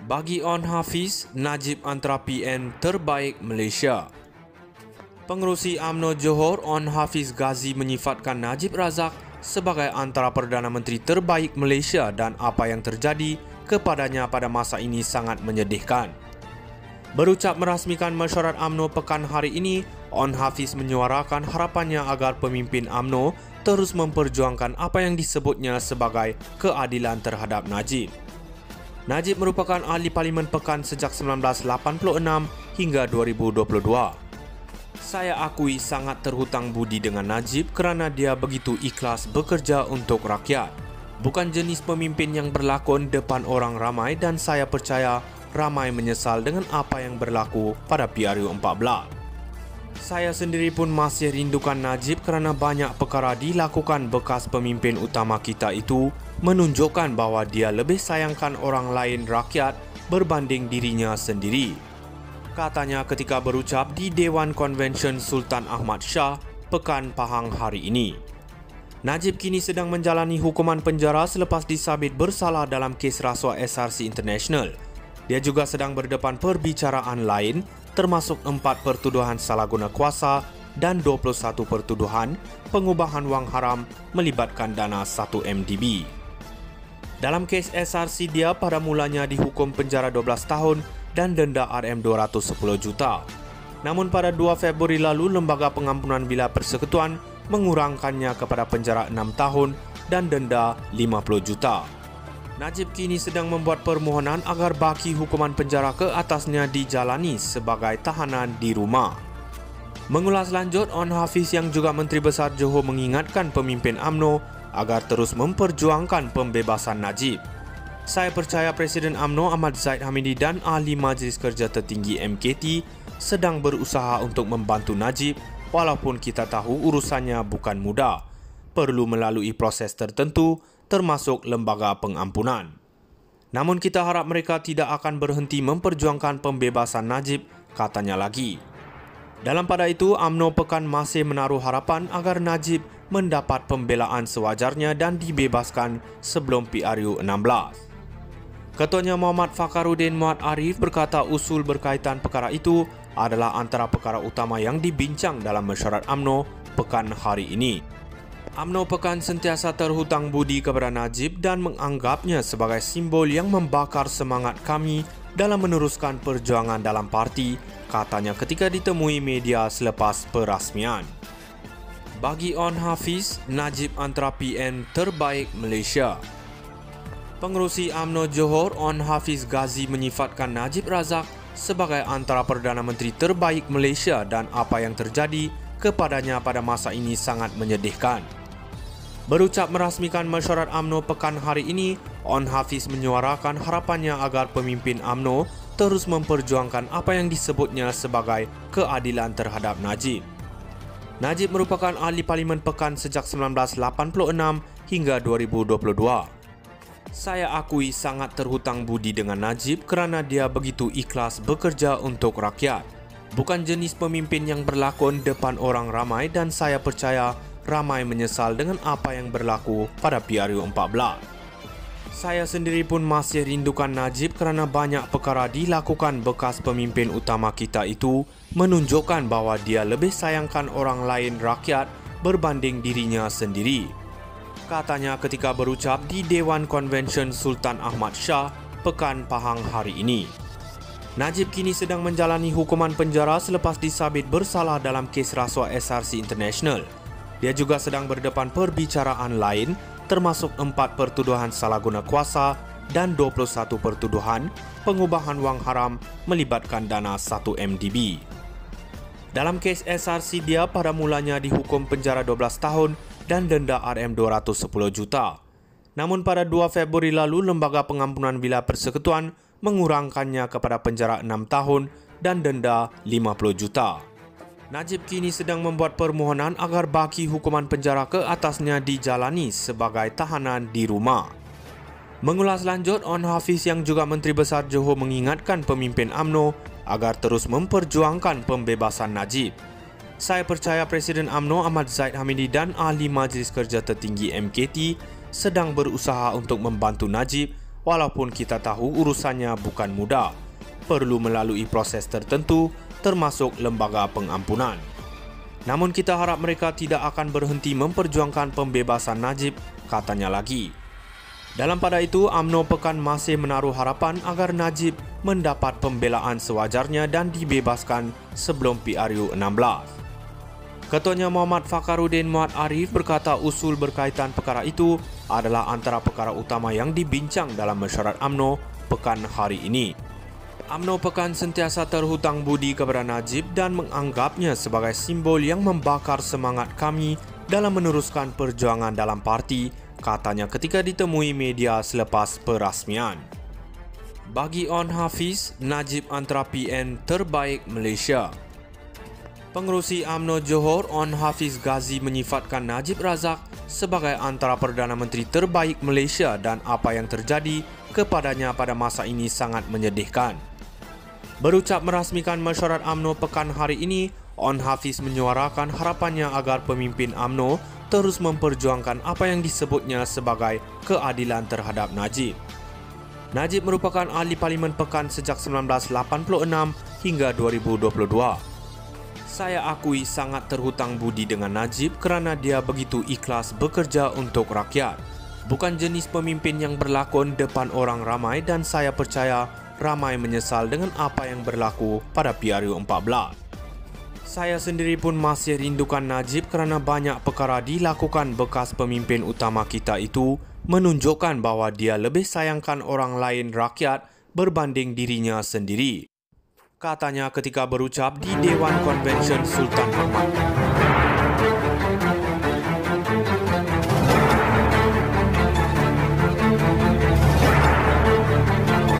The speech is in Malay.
Bagi On Hafiz, Najib antara PN terbaik Malaysia. Pengerusi UMNO Johor On Hafiz Ghazi menyifatkan Najib Razak sebagai antara Perdana Menteri terbaik Malaysia dan apa yang terjadi kepadanya pada masa ini sangat menyedihkan. Berucap merasmikan mesyuarat UMNO pekan hari ini, On Hafiz menyuarakan harapannya agar pemimpin UMNO terus memperjuangkan apa yang disebutnya sebagai keadilan terhadap Najib. Najib merupakan ahli parlimen pekan sejak 1986 hingga 2022. Saya akui sangat terhutang budi dengan Najib kerana dia begitu ikhlas bekerja untuk rakyat. Bukan jenis pemimpin yang berlakon depan orang ramai dan saya percaya ramai menyesal dengan apa yang berlaku pada PRU14. Saya sendiri pun masih rindukan Najib kerana banyak perkara dilakukan bekas pemimpin utama kita itu menunjukkan bahawa dia lebih sayangkan orang lain rakyat berbanding dirinya sendiri. Katanya ketika berucap di Dewan Konvensyen Sultan Ahmad Shah, Pekan Pahang hari ini. Najib kini sedang menjalani hukuman penjara selepas disabit bersalah dalam kes rasuah SRC International. Dia juga sedang berdepan perbicaraan lain termasuk 4 pertuduhan salah guna kuasa dan 21 pertuduhan pengubahan wang haram melibatkan dana 1 MDB. Dalam kes SRC dia pada mulanya dihukum penjara 12 tahun dan denda RM210 juta. Namun pada 2 Februari lalu Lembaga Pengampunan Bila Persekutuan mengurangkannya kepada penjara 6 tahun dan denda 50 juta. Najib kini sedang membuat permohonan agar baki hukuman penjara ke atasnya dijalani sebagai tahanan di rumah. Mengulas lanjut, On Hafiz yang juga Menteri Besar Johor mengingatkan pemimpin UMNO agar terus memperjuangkan pembebasan Najib. Saya percaya Presiden UMNO Ahmad Zahid Hamidi dan Ahli Majlis Kerja Tertinggi MKT sedang berusaha untuk membantu Najib walaupun kita tahu urusannya bukan mudah. Perlu melalui proses tertentu termasuk lembaga pengampunan. Namun kita harap mereka tidak akan berhenti memperjuangkan pembebasan Najib, katanya lagi. Dalam pada itu, UMNO Pekan masih menaruh harapan agar Najib mendapat pembelaan sewajarnya dan dibebaskan sebelum PRU16. Ketuanya Muhammad Fakharuddin Muhammad Arif berkata usul berkaitan perkara itu adalah antara perkara utama yang dibincang dalam mesyuarat UMNO Pekan hari ini. UMNO Pekan sentiasa terhutang budi kepada Najib dan menganggapnya sebagai simbol yang membakar semangat kami dalam meneruskan perjuangan dalam parti, katanya ketika ditemui media selepas perasmian. Bagi On Hafiz, Najib antara PN terbaik Malaysia. Pengerusi UMNO Johor On Hafiz Ghazi menyifatkan Najib Razak sebagai antara Perdana Menteri terbaik Malaysia dan apa yang terjadi kepadanya pada masa ini sangat menyedihkan. Berucap merasmikan mesyuarat UMNO pekan hari ini, On Hafiz menyuarakan harapannya agar pemimpin UMNO terus memperjuangkan apa yang disebutnya sebagai keadilan terhadap Najib. Najib merupakan ahli parlimen pekan sejak 1986 hingga 2022. Saya akui sangat terhutang budi dengan Najib kerana dia begitu ikhlas bekerja untuk rakyat. Bukan jenis pemimpin yang berlakon depan orang ramai dan saya percaya ramai menyesal dengan apa yang berlaku pada PRU14. Saya sendiri pun masih rindukan Najib kerana banyak perkara dilakukan bekas pemimpin utama kita itu menunjukkan bahawa dia lebih sayangkan orang lain rakyat berbanding dirinya sendiri. Katanya ketika berucap di Dewan Konvensyen Sultan Ahmad Shah, Pekan Pahang hari ini. Najib kini sedang menjalani hukuman penjara selepas disabit bersalah dalam kes rasuah SRC International. Dia juga sedang berdepan perbicaraan lain termasuk 4 pertuduhan salah guna kuasa dan 21 pertuduhan pengubahan wang haram melibatkan dana 1 MDB. Dalam kes SRC dia pada mulanya dihukum penjara 12 tahun dan denda RM210 juta. Namun pada 2 Februari lalu Lembaga Pengampunan Bila Persekutuan mengurangkannya kepada penjara 6 tahun dan denda 50 juta. Najib kini sedang membuat permohonan agar baki hukuman penjara ke atasnya dijalani sebagai tahanan di rumah. Mengulas lanjut, On Hafiz yang juga Menteri Besar Johor mengingatkan pemimpin UMNO agar terus memperjuangkan pembebasan Najib. Saya percaya Presiden UMNO Ahmad Zahid Hamidi dan Ahli Majlis Kerja Tertinggi MKT sedang berusaha untuk membantu Najib walaupun kita tahu urusannya bukan mudah, perlu melalui proses tertentu termasuk lembaga pengampunan. Namun kita harap mereka tidak akan berhenti memperjuangkan pembebasan Najib, katanya lagi. Dalam pada itu, UMNO Pekan masih menaruh harapan agar Najib mendapat pembelaan sewajarnya dan dibebaskan sebelum PRU 16. Ketuanya Muhammad Fakharuddin Muhammad Arif berkata usul berkaitan perkara itu adalah antara perkara utama yang dibincang dalam mesyuarat UMNO Pekan hari ini. UMNO Pekan sentiasa terhutang budi kepada Najib dan menganggapnya sebagai simbol yang membakar semangat kami dalam meneruskan perjuangan dalam parti, katanya ketika ditemui media selepas perasmian. Bagi On Hafiz, Najib antara PN terbaik Malaysia. Pengerusi UMNO Johor On Hafiz Ghazi menyifatkan Najib Razak sebagai antara Perdana Menteri terbaik Malaysia dan apa yang terjadi kepadanya pada masa ini sangat menyedihkan. Berucap merasmikan mesyuarat UMNO Pekan hari ini, On Hafiz menyuarakan harapannya agar pemimpin UMNO terus memperjuangkan apa yang disebutnya sebagai keadilan terhadap Najib. Najib merupakan ahli Parlimen Pekan sejak 1986 hingga 2022. Saya akui sangat terhutang budi dengan Najib kerana dia begitu ikhlas bekerja untuk rakyat. Bukan jenis pemimpin yang berlakon depan orang ramai dan saya percaya ramai menyesal dengan apa yang berlaku pada PRU 14. Saya sendiri pun masih rindukan Najib kerana banyak perkara dilakukan bekas pemimpin utama kita itu menunjukkan bahawa dia lebih sayangkan orang lain rakyat berbanding dirinya sendiri, katanya ketika berucap di Dewan Konvensyen Sultan Ahmad.